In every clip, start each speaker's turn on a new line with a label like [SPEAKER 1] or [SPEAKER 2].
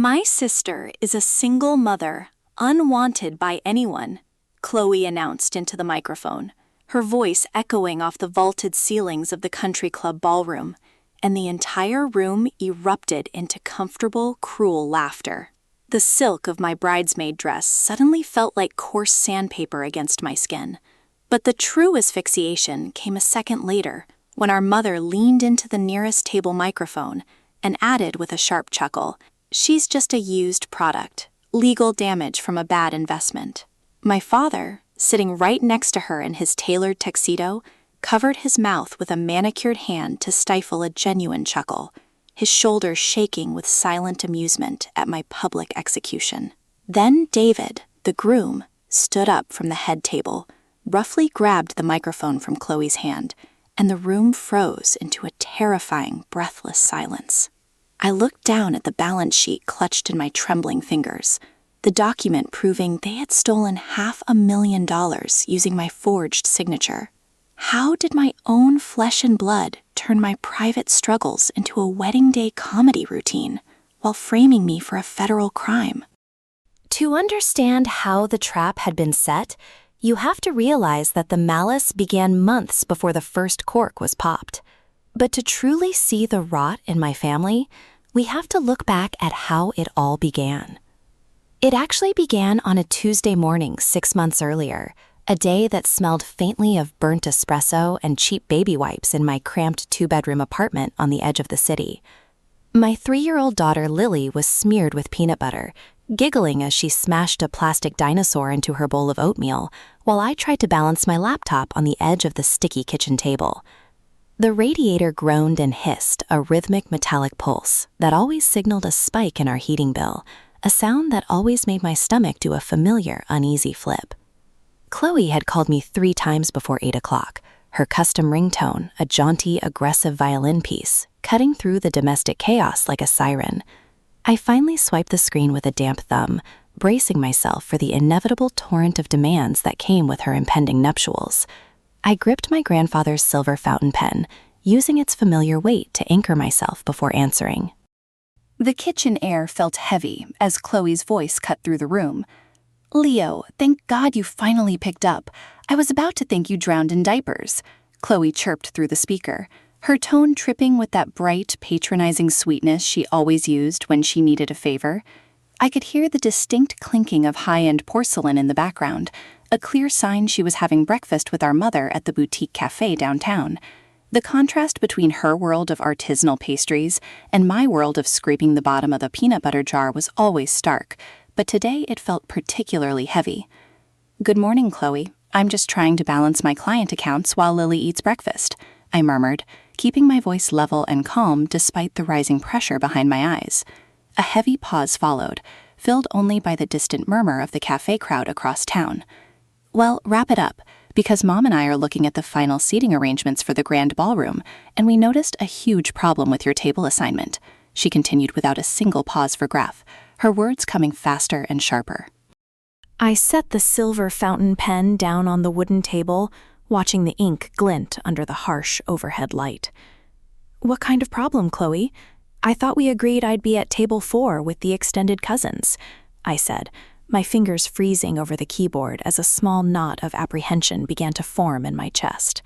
[SPEAKER 1] My sister is a single mother, unwanted by anyone, Chloe announced into the microphone, her voice echoing off the vaulted ceilings of the country club ballroom, and the entire room erupted into comfortable, cruel laughter. The silk of my bridesmaid dress suddenly felt like coarse sandpaper against my skin. But the true asphyxiation came a second later, when our mother leaned into the nearest table microphone and added with a sharp chuckle, "She's just a used product, legal damage from a bad investment." My father, sitting right next to her in his tailored tuxedo, covered his mouth with a manicured hand to stifle a genuine chuckle, his shoulders shaking with silent amusement at my public execution. Then David, the groom, stood up from the head table, roughly grabbed the microphone from Chloe's hand, and the room froze into a terrifying, breathless silence. I looked down at the balance sheet clutched in my trembling fingers, the document proving they had stolen $500,000 using my forged signature. How did my own flesh and blood turn my private struggles into a wedding day comedy routine while framing me for a federal crime?
[SPEAKER 2] To understand how the trap had been set, you have to realize that the malice began months before the first cork was popped. But to truly see the rot in my family, we have to look back at how it all began. It actually began on a Tuesday morning 6 months earlier, a day that smelled faintly of burnt espresso and cheap baby wipes in my cramped 2-bedroom apartment on the edge of the city. My 3-year-old daughter Lily was smeared with peanut butter, giggling as she smashed a plastic dinosaur into her bowl of oatmeal, while I tried to balance my laptop on the edge of the sticky kitchen table. The radiator groaned and hissed, a rhythmic metallic pulse that always signaled a spike in our heating bill, a sound that always made my stomach do a familiar, uneasy flip. Chloe had called me 3 times before 8 o'clock, her custom ringtone, a jaunty, aggressive violin piece, cutting through the domestic chaos like a siren. I finally swiped the screen with a damp thumb, bracing myself for the inevitable torrent of demands that came with her impending nuptials. I gripped my grandfather's silver fountain pen, using its familiar weight to anchor myself before answering.
[SPEAKER 1] The kitchen air felt heavy as Chloe's voice cut through the room. "Leo, thank God you finally picked up. I was about to think you drowned in diapers," Chloe chirped through the speaker, her tone tripping with that bright, patronizing sweetness she always used when she needed a favor. I could hear the distinct clinking of high-end porcelain in the background, a clear sign she was having breakfast with our mother at the boutique cafe downtown. The contrast between her world of artisanal pastries and my world of scraping the bottom of the peanut butter jar was always stark, but today it felt particularly heavy. "Good morning, Chloe. I'm just trying to balance my client accounts while Lily eats breakfast," I murmured, keeping my voice level and calm despite the rising pressure behind my eyes. A heavy pause followed, filled only by the distant murmur of the cafe crowd across town. "Well, wrap it up, because Mom and I are looking at the final seating arrangements for the grand ballroom, and we noticed a huge problem with your table assignment," she continued without a single pause for breath, her words coming faster and sharper. I set the silver fountain pen down on the wooden table, watching the ink glint under the harsh overhead light. "What kind of problem, Chloe? I thought we agreed I'd be at table 4 with the extended cousins," I said, my fingers freezing over the keyboard as a small knot of apprehension began to form in my chest.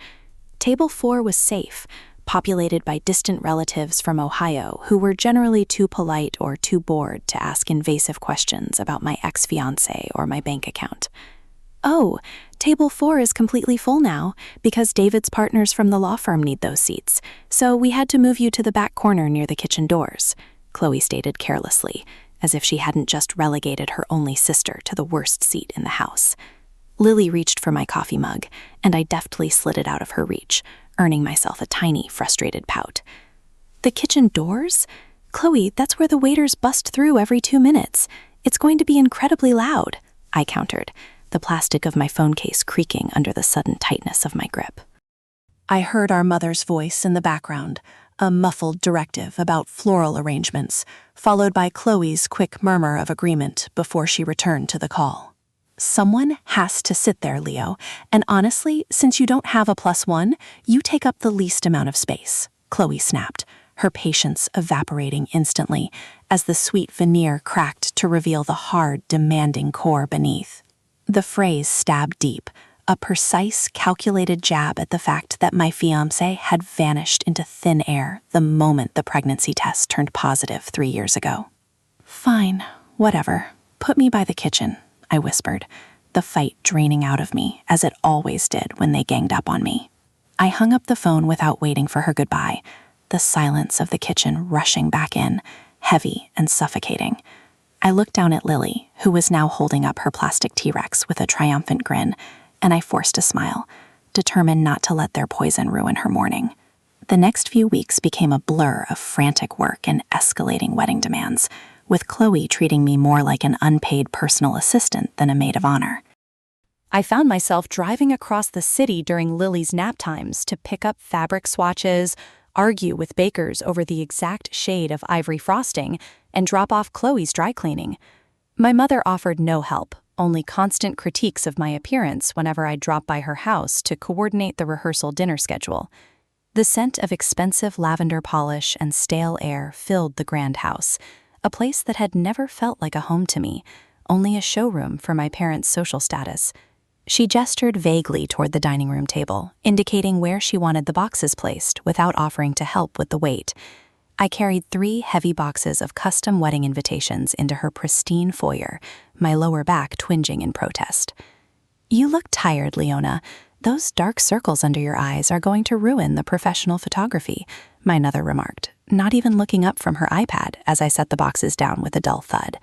[SPEAKER 1] Table 4 was safe, populated by distant relatives from Ohio who were generally too polite or too bored to ask invasive questions about my ex-fiancé or my bank account. "Oh, table 4 is completely full now because David's partners from the law firm need those seats, so we had to move you to the back corner near the kitchen doors," Chloe stated carelessly, as if she hadn't just relegated her only sister to the worst seat in the house. Lily reached for my coffee mug, and I deftly slid it out of her reach, earning myself a tiny, frustrated pout. "The kitchen doors? Chloe, that's where the waiters bust through every 2 minutes. It's going to be incredibly loud," I countered, the plastic of my phone case creaking under the sudden tightness of my grip. I heard our mother's voice in the background, a muffled directive about floral arrangements, followed by Chloe's quick murmur of agreement before she returned to the call. "Someone has to sit there, Leo, and honestly, since you don't have a +1, you take up the least amount of space," Chloe snapped, her patience evaporating instantly, as the sweet veneer cracked to reveal the hard, demanding core beneath. The phrase stabbed deep, a precise, calculated jab at the fact that my fiancé had vanished into thin air the moment the pregnancy test turned positive 3 years ago. "Fine, whatever. Put me by the kitchen," I whispered, the fight draining out of me, as it always did when they ganged up on me. I hung up the phone without waiting for her goodbye, the silence of the kitchen rushing back in, heavy and suffocating. I looked down at Lily, who was now holding up her plastic T-Rex with a triumphant grin, and I forced a smile, determined not to let their poison ruin her morning. The next few weeks became a blur of frantic work and escalating wedding demands, with Chloe treating me more like an unpaid personal assistant than a maid of honor.
[SPEAKER 2] I found myself driving across the city during Lily's nap times to pick up fabric swatches, argue with bakers over the exact shade of ivory frosting, and drop off Chloe's dry cleaning. My mother offered no help, only constant critiques of my appearance whenever I dropped by her house to coordinate the rehearsal dinner schedule. The scent of expensive lavender polish and stale air filled the grand house, a place that had never felt like a home to me, only a showroom for my parents' social status. She gestured vaguely toward the dining room table, indicating where she wanted the boxes placed without offering to help with the weight. I carried 3 heavy boxes of custom wedding invitations into her pristine foyer, my lower back twinging in protest. "You look tired, Leona. Those dark circles under your eyes are going to ruin the professional photography," my mother remarked, not even looking up from her iPad as I set the boxes down with a dull thud.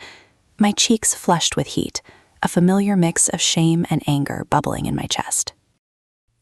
[SPEAKER 2] My cheeks flushed with heat, a familiar mix of shame and anger bubbling in my chest.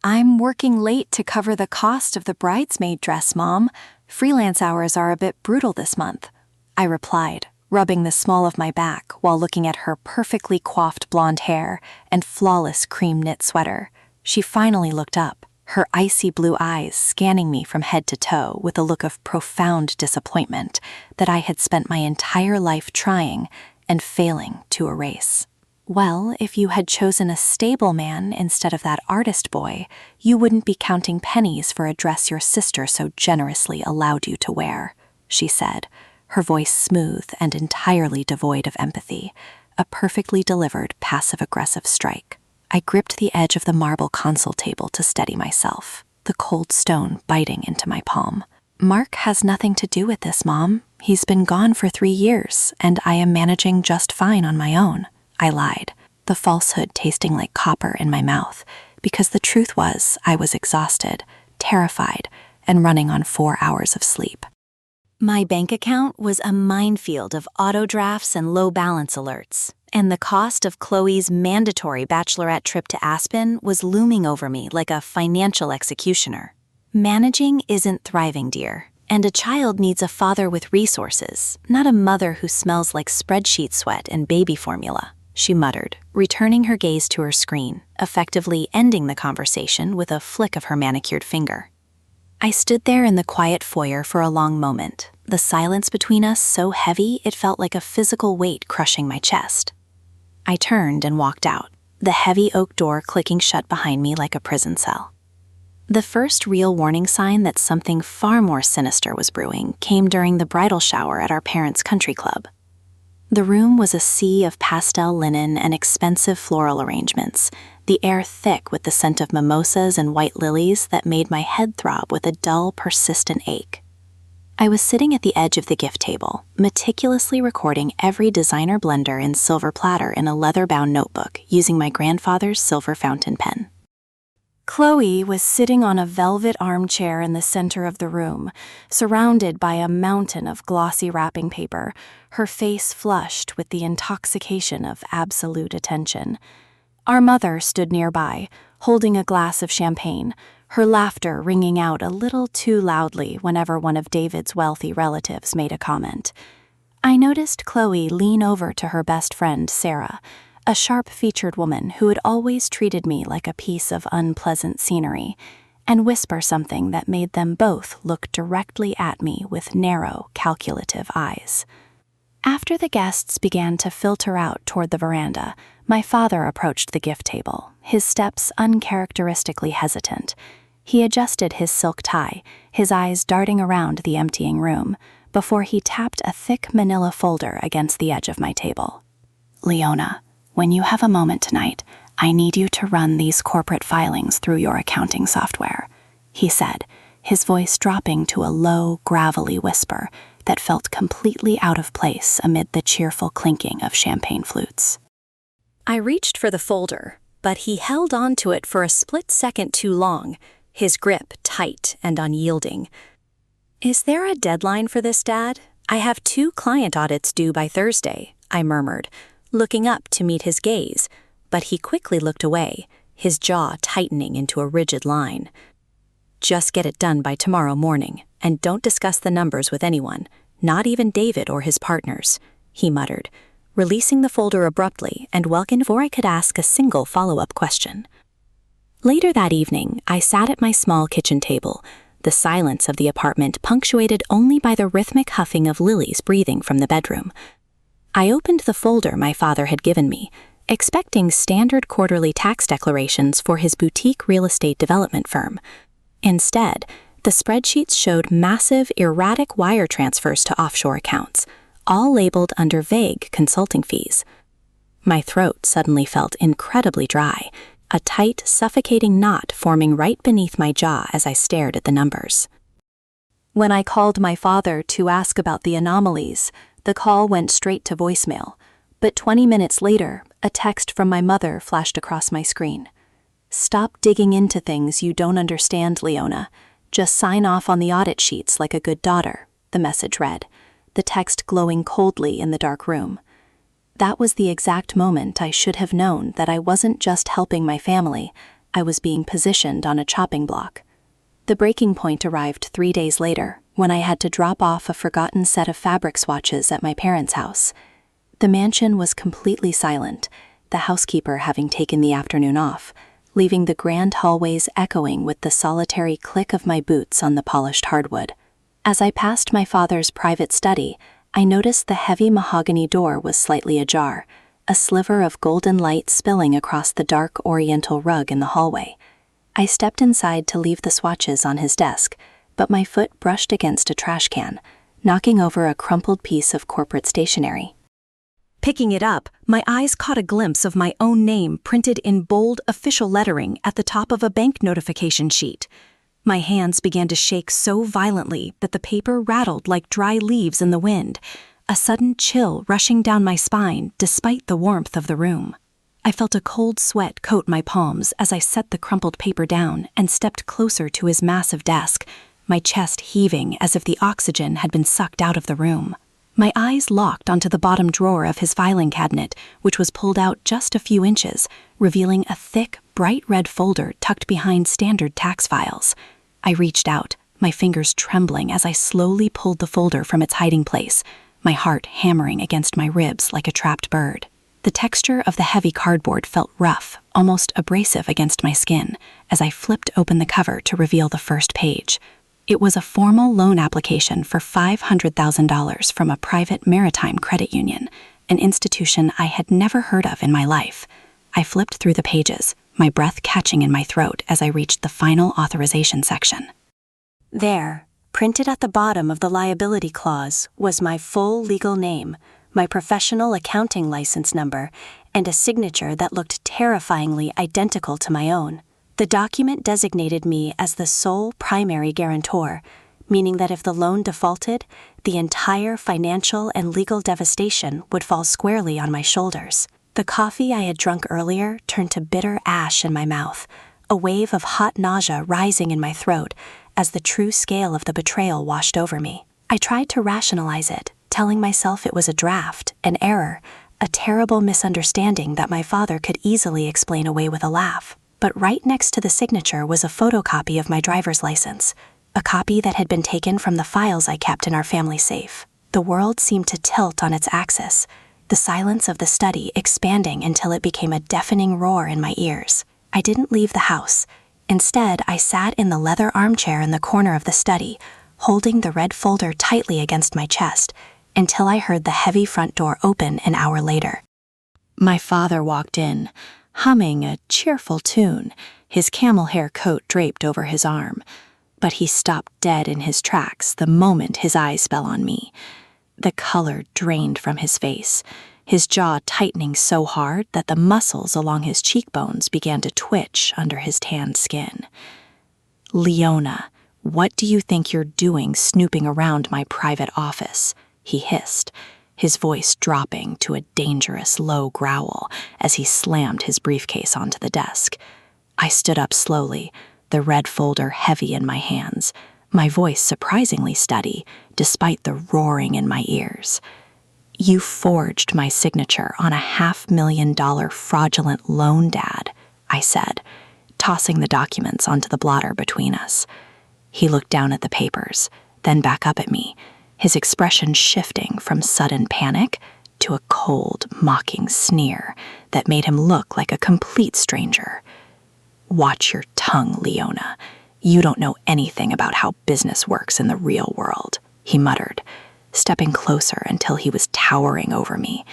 [SPEAKER 1] "I'm working late to cover the cost of the bridesmaid dress, Mom. Freelance hours are a bit brutal this month," I replied, rubbing the small of my back while looking at her perfectly coiffed blonde hair and flawless cream knit sweater. She finally looked up, her icy blue eyes scanning me from head to toe with a look of profound disappointment that I had spent my entire life trying and failing to erase. "Well, if you had chosen a stable man instead of that artist boy, you wouldn't be counting pennies for a dress your sister so generously allowed you to wear," she said, her voice smooth and entirely devoid of empathy, a perfectly delivered passive-aggressive strike. I gripped the edge of the marble console table to steady myself, the cold stone biting into my palm. "Mark has nothing to do with this, Mom. He's been gone for 3 years, and I am managing just fine on my own," I lied, the falsehood tasting like copper in my mouth, because the truth was I was exhausted, terrified, and running on 4 hours of sleep.
[SPEAKER 2] My bank account was a minefield of auto drafts and low balance alerts, and the cost of Chloe's mandatory bachelorette trip to Aspen was looming over me like a financial executioner. "Managing isn't thriving, dear, and a child needs a father with resources, not a mother who smells like spreadsheet sweat and baby formula," she muttered, returning her gaze to her screen, effectively ending the conversation with a flick of her manicured finger. I stood there in the quiet foyer for a long moment, the silence between us so heavy it felt like a physical weight crushing my chest. I turned and walked out, the heavy oak door clicking shut behind me like a prison cell. The first real warning sign that something far more sinister was brewing came during the bridal shower at our parents' country club. The room was a sea of pastel linen and expensive floral arrangements, the air thick with the scent of mimosas and white lilies that made my head throb with a dull, persistent ache. I was sitting at the edge of the gift table, meticulously recording every designer blender and silver platter in a leather-bound notebook using my grandfather's silver fountain pen. Chloe was sitting on a velvet armchair in the center of the room, surrounded by a mountain of glossy wrapping paper, her face flushed with the intoxication of absolute attention. Our mother stood nearby, holding a glass of champagne, her laughter ringing out a little too loudly whenever one of David's wealthy relatives made a comment. I noticed Chloe lean over to her best friend, Sarah, a sharp-featured woman who had always treated me like a piece of unpleasant scenery, and whisper something that made them both look directly at me with narrow, calculative eyes. After the guests began to filter out toward the veranda, my father approached the gift table, his steps uncharacteristically hesitant. He adjusted his silk tie, his eyes darting around the emptying room,
[SPEAKER 1] before he tapped a thick manila folder against the edge of my table. "Leona, when you have a moment tonight, I need you to run these corporate filings through your accounting software," he said, his voice dropping to a low, gravelly whisper that felt completely out of place amid the cheerful clinking of champagne flutes.
[SPEAKER 2] I reached for the folder, but he held on to it for a split second too long, his grip tight and unyielding. "Is there a deadline for this, Dad? I have 2 client audits due by Thursday," I murmured, looking up to meet his gaze, but he quickly looked away, his jaw tightening into a rigid line. "Just get it done by tomorrow morning, and don't discuss the numbers with anyone, not even David or his partners," he muttered, releasing the folder abruptly and welcomed before I could ask a single follow-up question. Later that evening, I sat at my small kitchen table, the silence of the apartment punctuated only by the rhythmic huffing of Lily's breathing from the bedroom. I opened the folder my father had given me, expecting standard quarterly tax declarations for his boutique real estate development firm. Instead, the spreadsheets showed massive, erratic wire transfers to offshore accounts, all labeled under vague consulting fees. My throat suddenly felt incredibly dry, a tight, suffocating knot forming right beneath my jaw as I stared at the numbers. When I called my father to ask about the anomalies, the call went straight to voicemail, but 20 minutes later, a text from my mother flashed across my screen. "Stop digging into things you don't understand, Leona. Just sign off on the audit sheets like a good daughter," the message read, the text glowing coldly in the dark room. That was the exact moment I should have known that I wasn't just helping my family, I was being positioned on a chopping block. The breaking point arrived 3 days later, when I had to drop off a forgotten set of fabric swatches at my parents' house. The mansion was completely silent, the housekeeper having taken the afternoon off, leaving the grand hallways echoing with the solitary click of my boots on the polished hardwood. As I passed my father's private study, I noticed the heavy mahogany door was slightly ajar, a sliver of golden light spilling across the dark oriental rug in the hallway. I stepped inside to leave the swatches on his desk, but my foot brushed against a trash can, knocking over a crumpled piece of corporate stationery. Picking it up, my eyes caught a glimpse of my own name printed in bold official lettering at the top of a bank notification sheet. My hands began to shake so violently that the paper rattled like dry leaves in the wind, a sudden chill rushing down my spine despite the warmth of the room. I felt a cold sweat coat my palms as I set the crumpled paper down and stepped closer to his massive desk, my chest heaving as if the oxygen had been sucked out of the room. My eyes locked onto the bottom drawer of his filing cabinet, which was pulled out just a few inches, revealing a thick, bright red folder tucked behind standard tax files. I reached out, my fingers trembling as I slowly pulled the folder from its hiding place, my heart hammering against my ribs like a trapped bird. The texture of the heavy cardboard felt rough, almost abrasive against my skin, as I flipped open the cover to reveal the first page. It was a formal loan application for $500,000 from a private maritime credit union, an institution I had never heard of in my life. I flipped through the pages, my breath catching in my throat as I reached the final authorization section. There, printed at the bottom of the liability clause, was my full legal name, my professional accounting license number, and a signature that looked terrifyingly identical to my own. The document designated me as the sole primary guarantor, meaning that if the loan defaulted, the entire financial and legal devastation would fall squarely on my shoulders. The coffee I had drunk earlier turned to bitter ash in my mouth, a wave of hot nausea rising in my throat as the true scale of the betrayal washed over me. I tried to rationalize it, telling myself it was a draft, an error, a terrible misunderstanding that my father could easily explain away with a laugh. But right next to the signature was a photocopy of my driver's license, a copy that had been taken from the files I kept in our family safe. The world seemed to tilt on its axis, the silence of the study expanding until it became a deafening roar in my ears. I didn't leave the house. Instead, I sat in the leather armchair in the corner of the study, holding the red folder tightly against my chest, until I heard the heavy front door open an hour later. My father walked in, humming a cheerful tune, his camel hair coat draped over his arm. But he stopped dead in his tracks the moment his eyes fell on me. The color drained from his face, his jaw tightening so hard that the muscles along his cheekbones began to twitch under his tanned skin. "Leona, what do you think you're doing snooping around my private office?" he hissed, his voice dropping to a dangerous low growl as he slammed his briefcase onto the desk. I stood up slowly, the red folder heavy in my hands, my voice surprisingly steady despite the roaring in my ears. "You forged my signature on a $500,000 fraudulent loan, Dad," I said, tossing the documents onto the blotter between us. He looked down at the papers, then back up at me, his expression shifting from sudden panic to a cold, mocking sneer that made him look like a complete stranger. "Watch your tongue, Leona. You don't know anything about how business works in the real world," he muttered, stepping closer until he was towering over me,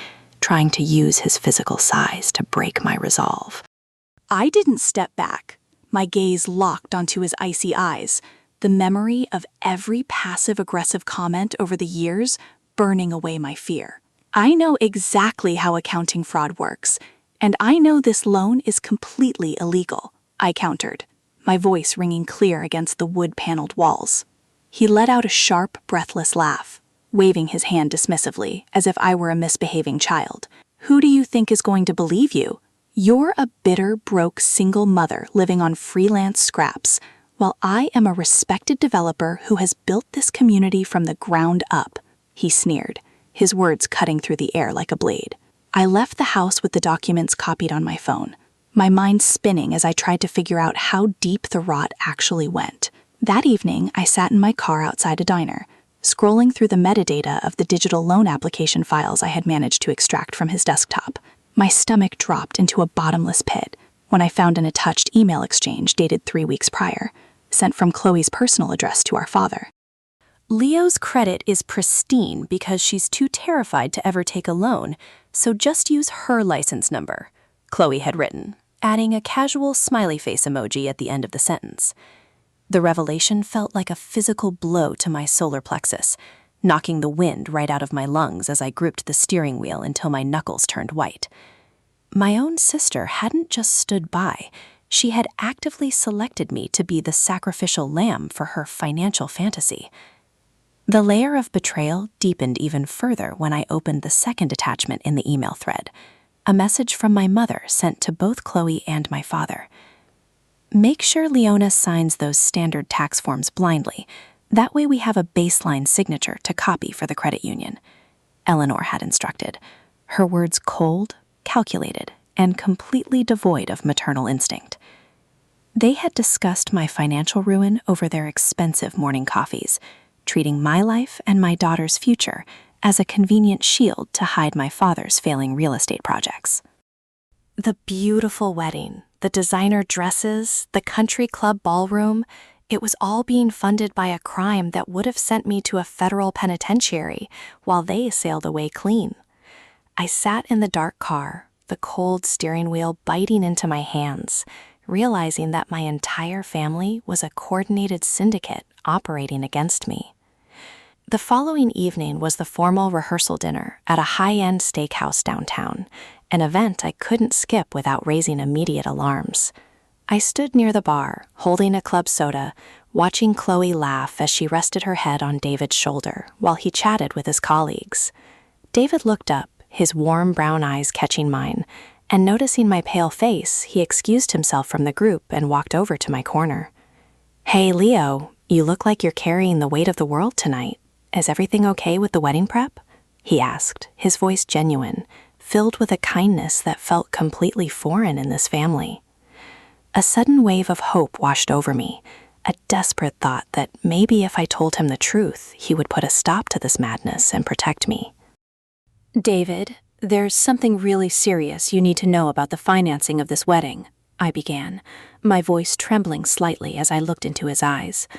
[SPEAKER 2] trying to use his physical size to break my resolve.
[SPEAKER 1] I didn't step back, my gaze locked onto his icy eyes, the memory of every passive-aggressive comment over the years burning away my fear. I know exactly how accounting fraud works, and I know this loan is completely illegal, I countered, my voice ringing clear against the wood-paneled walls. He let out a sharp, breathless laugh, waving his hand dismissively, as if I were a misbehaving child. "Who do you think is going to believe you? You're a bitter, broke single mother living on freelance scraps, while I am a respected developer who has built this community from the ground up," he sneered, his words cutting through the air like a blade. I left the house with the documents copied on my phone, my mind spinning as I tried to figure out how deep the rot actually went. That evening, I sat in my car outside a diner, scrolling through the metadata of the digital loan application files I had managed to extract from his desktop. My stomach dropped into a bottomless pit when I found an attached email exchange dated 3 weeks prior, sent from Chloe's personal address to our father.
[SPEAKER 2] "Leo's credit is pristine because she's too terrified to ever take a loan, so just use her license number," Chloe had written, adding a casual smiley face emoji at the end of the sentence. The revelation felt like a physical blow to my solar plexus, knocking the wind right out of my lungs as I gripped the steering wheel until my knuckles turned white. My own sister hadn't just stood by, she had actively selected me to be the sacrificial lamb for her financial fantasy. The layer of betrayal deepened even further when I opened the second attachment in the email thread, a message from my mother sent to both Chloe and my father. "Make sure Leona signs those standard tax forms blindly. That way we have a baseline signature to copy for the credit union," Eleanor had instructed, her words cold, calculated, and completely devoid of maternal instinct. They had discussed my financial ruin over their expensive morning coffees, treating my life and my daughter's future as a convenient shield to hide my father's failing real estate projects. The beautiful wedding, the designer dresses, the country club ballroom, it was all being funded by a crime that would have sent me to a federal penitentiary while they sailed away clean. I sat in the dark car, the cold steering wheel biting into my hands, realizing that my entire family was a coordinated syndicate operating against me. The following evening was the formal rehearsal dinner at a high-end steakhouse downtown, an event I couldn't skip without raising immediate alarms. I stood near the bar, holding a club soda, watching Chloe laugh as she rested her head on David's shoulder while he chatted with his colleagues. David looked up, his warm brown eyes catching mine, and noticing my pale face, he excused himself from the group and walked over to my corner. "Hey, Leo, you look like you're carrying the weight of the world tonight. Is everything okay with the wedding prep?" he asked, his voice genuine, filled with a kindness that felt completely foreign in this family. A sudden wave of hope washed over me, a desperate thought that maybe if I told him the truth, he would put a stop to this madness and protect me. "David, there's something really serious you need to know about the financing of this wedding," I began, my voice trembling slightly as I looked into his eyes.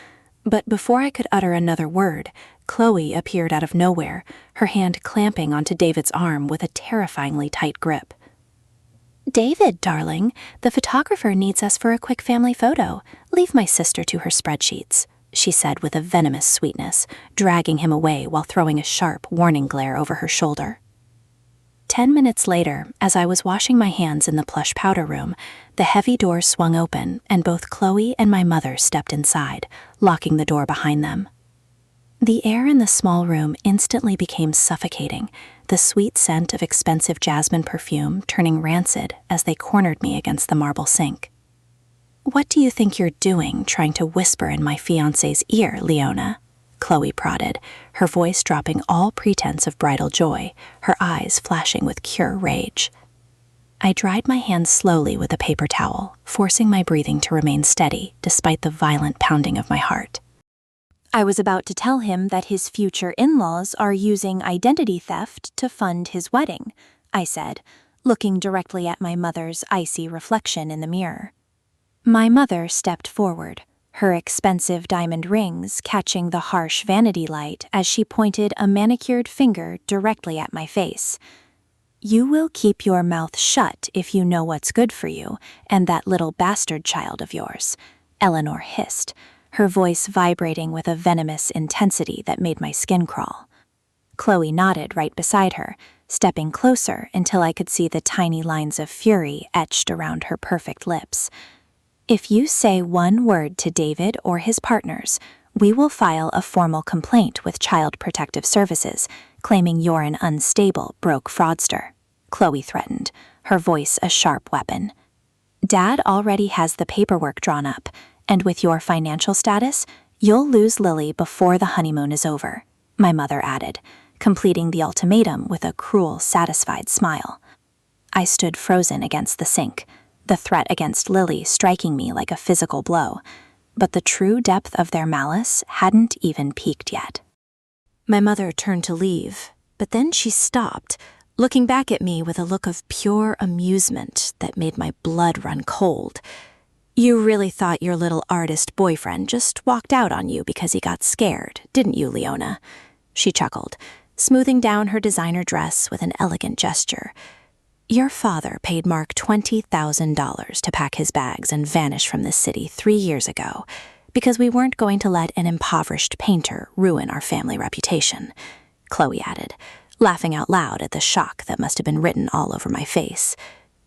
[SPEAKER 2] But before I could utter another word, Chloe appeared out of nowhere, her hand clamping onto David's arm with a terrifyingly tight grip. "David, darling, the photographer needs us for a quick family photo. Leave my sister to her spreadsheets," she said with a venomous sweetness, dragging him away while throwing a sharp, warning glare over her shoulder. 10 minutes later, as I was washing my hands in the plush powder room, the heavy door swung open and both Chloe and my mother stepped inside, locking the door behind them. The air in the small room instantly became suffocating, the sweet scent of expensive jasmine perfume turning rancid as they cornered me against the marble sink. "What do you think you're doing, trying to whisper in my fiancé's ear, Leona?" Chloe prodded, her voice dropping all pretense of bridal joy, her eyes flashing with pure rage. I dried my hands slowly with a paper towel, forcing my breathing to remain steady despite the violent pounding of my heart. "I was about to tell him that his future in-laws are using identity theft to fund his wedding," I said, looking directly at my mother's icy reflection in the mirror. My mother stepped forward, her expensive diamond rings catching the harsh vanity light as she pointed a manicured finger directly at my face. "You will keep your mouth shut if you know what's good for you and that little bastard child of yours," Eleanor hissed, her voice vibrating with a venomous intensity that made my skin crawl. Chloe nodded right beside her, stepping closer until I could see the tiny lines of fury etched around her perfect lips. "If you say one word to David or his partners, we will file a formal complaint with Child Protective Services, claiming you're an unstable, broke fraudster," Chloe threatened, her voice a sharp weapon. "Dad already has the paperwork drawn up, and with your financial status, you'll lose Lily before the honeymoon is over," my mother added, completing the ultimatum with a cruel, satisfied smile. I stood frozen against the sink, the threat against Lily striking me like a physical blow, but the true depth of their malice hadn't even peaked yet. My mother turned to leave, but then she stopped, looking back at me with a look of pure amusement that made my blood run cold. "You really thought your little artist boyfriend just walked out on you because he got scared, didn't you, Leona?" She chuckled, smoothing down her designer dress with an elegant gesture. "Your father paid Mark $20,000 to pack his bags and vanish from this city 3 years ago because we weren't going to let an impoverished painter ruin our family reputation," Chloe added, laughing out loud at the shock that must have been written all over my face.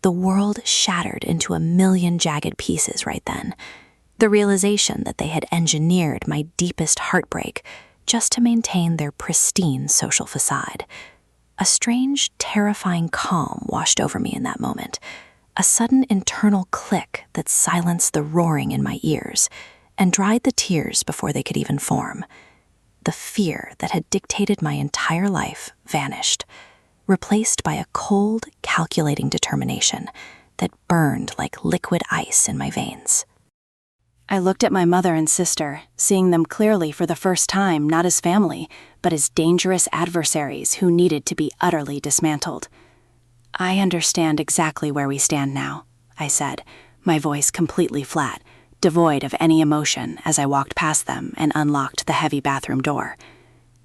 [SPEAKER 2] The world shattered into a million jagged pieces right then. The realization that they had engineered my deepest heartbreak just to maintain their pristine social facade. A strange, terrifying calm washed over me in that moment, a sudden internal click that silenced the roaring in my ears and dried the tears before they could even form. The fear that had dictated my entire life vanished, replaced by a cold, calculating determination that burned like liquid ice in my veins. I looked at my mother and sister, seeing them clearly for the first time not as family, but as dangerous adversaries who needed to be utterly dismantled. "I understand exactly where we stand now," I said, my voice completely flat, devoid of any emotion as I walked past them and unlocked the heavy bathroom door.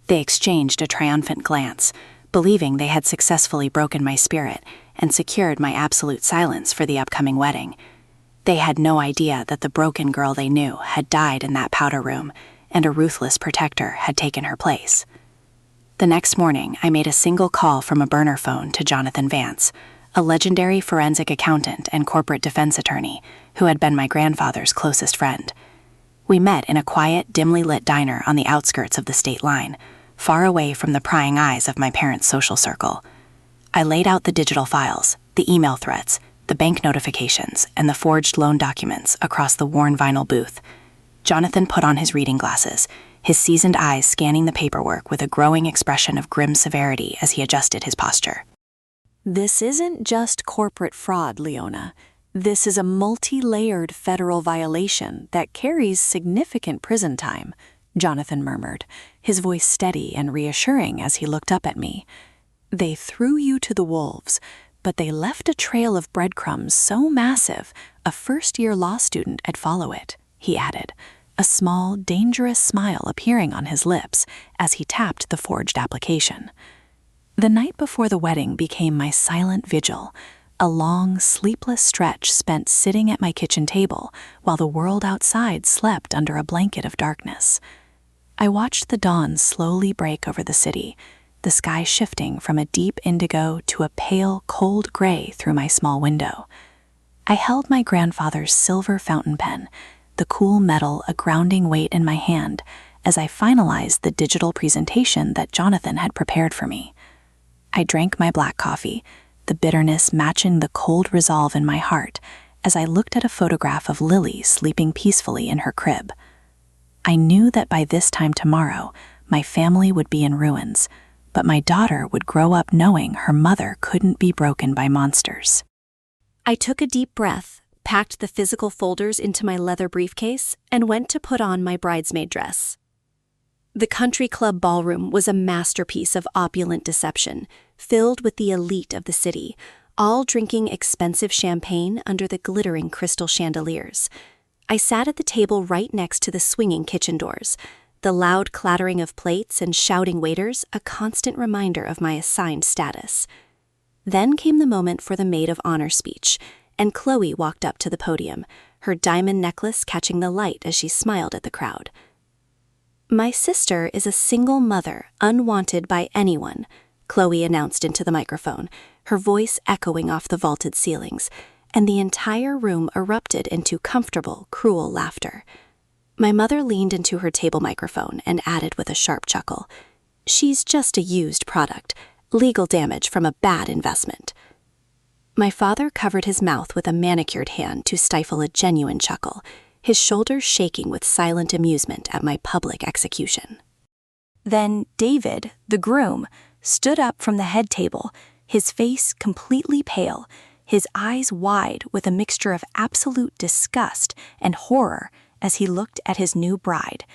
[SPEAKER 2] They exchanged a triumphant glance, believing they had successfully broken my spirit and secured my absolute silence for the upcoming wedding. They had no idea that the broken girl they knew had died in that powder room, and a ruthless protector had taken her place. The next morning, I made a single call from a burner phone to Jonathan Vance, a legendary forensic accountant and corporate defense attorney who had been my grandfather's closest friend. We met in a quiet, dimly lit diner on the outskirts of the state line, far away from the prying eyes of my parents' social circle. I laid out the digital files, the email threats, the bank notifications, and the forged loan documents across the worn vinyl booth. Jonathan put on his reading glasses, his seasoned eyes scanning the paperwork with a growing expression of grim severity as he adjusted his posture.
[SPEAKER 3] "This isn't just corporate fraud, Leona. This is a multi-layered federal violation that carries significant prison time," Jonathan murmured, his voice steady and reassuring as he looked up at me. "They threw you to the wolves, but they left a trail of breadcrumbs so massive a first-year law student would follow it," he added, a small, dangerous smile appearing on his lips as he tapped the forged application. The night before the wedding became my silent vigil, a long, sleepless stretch spent sitting at my kitchen table while the world outside slept under a blanket of darkness. I watched the dawn slowly break over the city, the sky shifting from a deep indigo to a pale, cold gray through my small window. I held my grandfather's silver fountain pen, the cool metal a grounding weight in my hand, as I finalized the digital presentation that Jonathan had prepared for me. I drank my black coffee, the bitterness matching the cold resolve in my heart, as I looked at a photograph of Lily sleeping peacefully in her crib. I knew that by this time tomorrow, my family would be in ruins, but my daughter would grow up knowing her mother couldn't be broken by monsters.
[SPEAKER 2] I took a deep breath, packed the physical folders into my leather briefcase, and went to put on my bridesmaid dress. The country club ballroom was a masterpiece of opulent deception, filled with the elite of the city, all drinking expensive champagne under the glittering crystal chandeliers. I sat at the table right next to the swinging kitchen doors, the loud clattering of plates and shouting waiters a constant reminder of my assigned status. Then came the moment for the maid of honor speech, and Chloe walked up to the podium, her diamond necklace catching the light as she smiled at the crowd. "My sister is a single mother, unwanted by anyone," Chloe announced into the microphone, her voice echoing off the vaulted ceilings, and the entire room erupted into comfortable, cruel laughter. My mother leaned into her table microphone and added with a sharp chuckle, "She's just a used product, legal damage from a bad investment." My father covered his mouth with a manicured hand to stifle a genuine chuckle, his shoulders shaking with silent amusement at my public execution. Then David, the groom, stood up from the head table, his face completely pale, his eyes wide with a mixture of absolute disgust and horror as he looked at his new bride.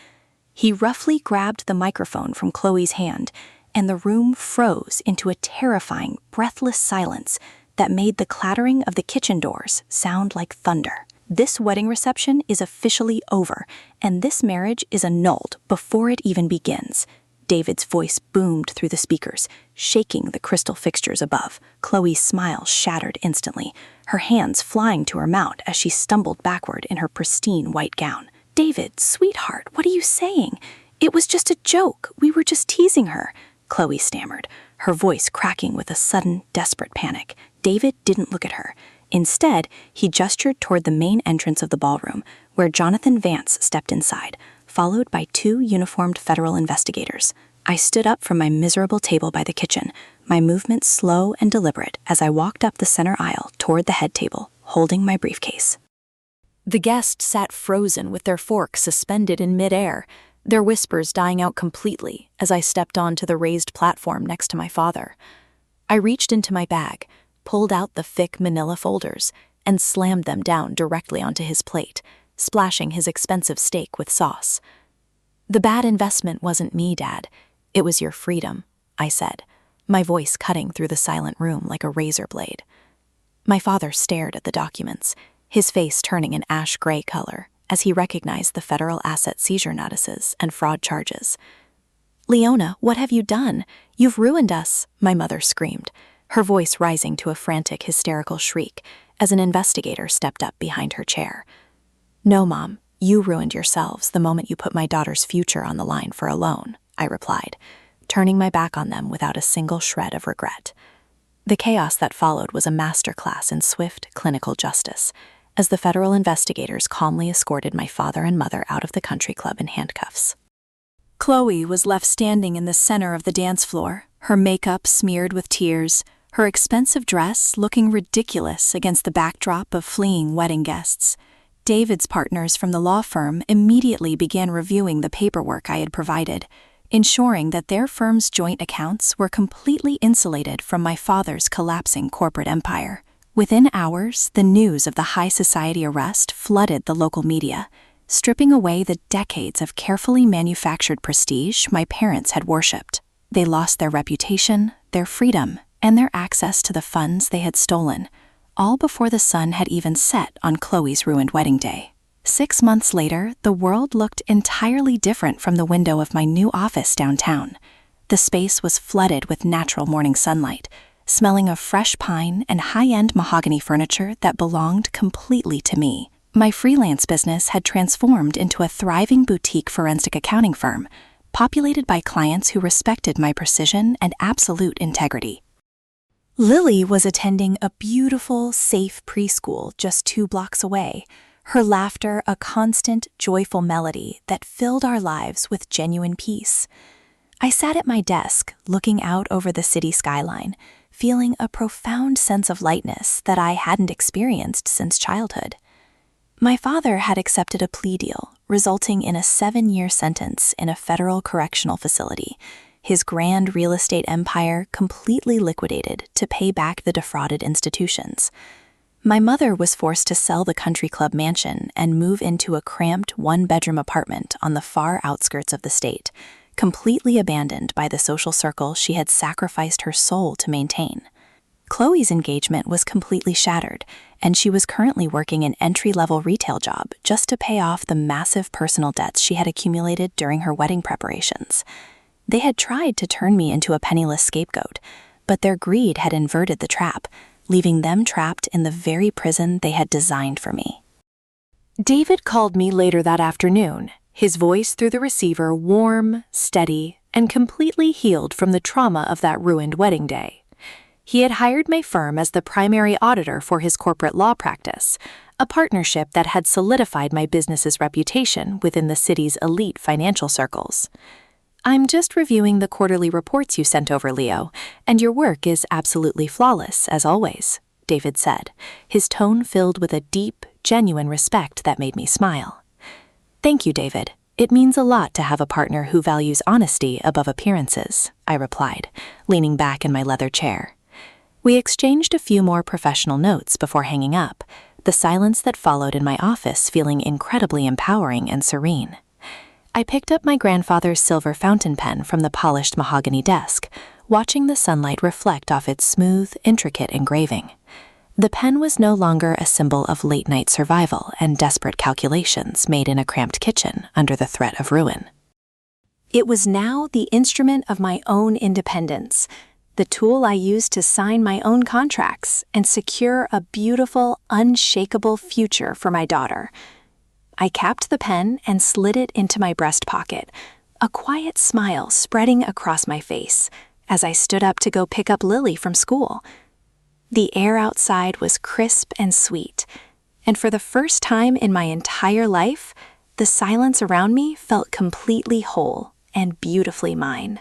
[SPEAKER 2] He roughly grabbed the microphone from Chloe's hand, and the room froze into a terrifying, breathless silence that made the clattering of the kitchen doors sound like thunder. "This wedding reception is officially over, and this marriage is annulled before it even begins." David's voice boomed through the speakers, shaking the crystal fixtures above. Chloe's smile shattered instantly, her hands flying to her mount as she stumbled backward in her pristine white gown. "David, sweetheart, what are you saying? It was just a joke. We were just teasing her," Chloe stammered, her voice cracking with a sudden, desperate panic. David didn't look at her. Instead, he gestured toward the main entrance of the ballroom, where Jonathan Vance stepped inside, followed by 2 uniformed federal investigators. I stood up from my miserable table by the kitchen, my movements slow and deliberate as I walked up the center aisle toward the head table, holding my briefcase. The guests sat frozen with their forks suspended in midair, their whispers dying out completely as I stepped onto the raised platform next to my father. I reached into my bag, pulled out the thick manila folders, and slammed them down directly onto his plate, splashing his expensive steak with sauce. "The bad investment wasn't me, Dad. It was your freedom," I said, my voice cutting through the silent room like a razor blade. My father stared at the documents, his face turning an ash-gray color as he recognized the federal asset seizure notices and fraud charges. "Leona, what have you done? You've ruined us," my mother screamed, her voice rising to a frantic, hysterical shriek as an investigator stepped up behind her chair. "No, Mom, you ruined yourselves the moment you put my daughter's future on the line for a loan," I replied, turning my back on them without a single shred of regret. The chaos that followed was a masterclass in swift, clinical justice, as the federal investigators calmly escorted my father and mother out of the country club in handcuffs. Chloe was left standing in the center of the dance floor, her makeup smeared with tears, her expensive dress looking ridiculous against the backdrop of fleeing wedding guests. David's partners from the law firm immediately began reviewing the paperwork I had provided, ensuring that their firm's joint accounts were completely insulated from my father's collapsing corporate empire. Within hours, the news of the high society arrest flooded the local media, stripping away the decades of carefully manufactured prestige my parents had worshipped. They lost their reputation, their freedom, and their access to the funds they had stolen, all before the sun had even set on Chloe's ruined wedding day. 6 months later, the world looked entirely different from the window of my new office downtown. The space was flooded with natural morning sunlight,
[SPEAKER 1] smelling of fresh pine and high-end mahogany furniture that belonged completely to me. My freelance business had transformed into a thriving boutique forensic accounting firm, populated by clients who respected my precision and absolute integrity. Lily was attending a beautiful, safe preschool just 2 blocks away, her laughter a constant, joyful melody that filled our lives with genuine peace. I sat at my desk, looking out over the city skyline, feeling a profound sense of lightness that I hadn't experienced since childhood. My father had accepted a plea deal, resulting in a 7-year sentence in a federal correctional facility, his grand real estate empire completely liquidated to pay back the defrauded institutions. My mother was forced to sell the country club mansion and move into a cramped 1-bedroom apartment on the far outskirts of the state, completely abandoned by the social circle she had sacrificed her soul to maintain. Chloe's engagement was completely shattered, and she was currently working an entry-level retail job just to pay off the massive personal debts she had accumulated during her wedding preparations. They had tried to turn me into a penniless scapegoat, but their greed had inverted the trap, leaving them trapped in the very prison they had designed for me. David called me later that afternoon, his voice through the receiver warm, steady, and completely healed from the trauma of that ruined wedding day. He had hired my firm as the primary auditor for his corporate law practice, a partnership that had solidified my business's reputation within the city's elite financial circles. "I'm just reviewing the quarterly reports you sent over, Leo, and your work is absolutely flawless, as always," David said, his tone filled with a deep, genuine respect that made me smile. "Thank you, David. It means a lot to have a partner who values honesty above appearances," I replied, leaning back in my leather chair. We exchanged a few more professional notes before hanging up, the silence that followed in my office feeling incredibly empowering and serene. I picked up my grandfather's silver fountain pen from the polished mahogany desk, watching the sunlight reflect off its smooth, intricate engraving. The pen was no longer a symbol of late-night survival and desperate calculations made in a cramped kitchen under the threat of ruin. It was now the instrument of my own independence, the tool I used to sign my own contracts and secure a beautiful, unshakable future for my daughter. I capped the pen and slid it into my breast pocket, a quiet smile spreading across my face as I stood up to go pick up Lily from school. The air outside was crisp and sweet, and for the first time in my entire life, the silence around me felt completely whole and beautifully mine.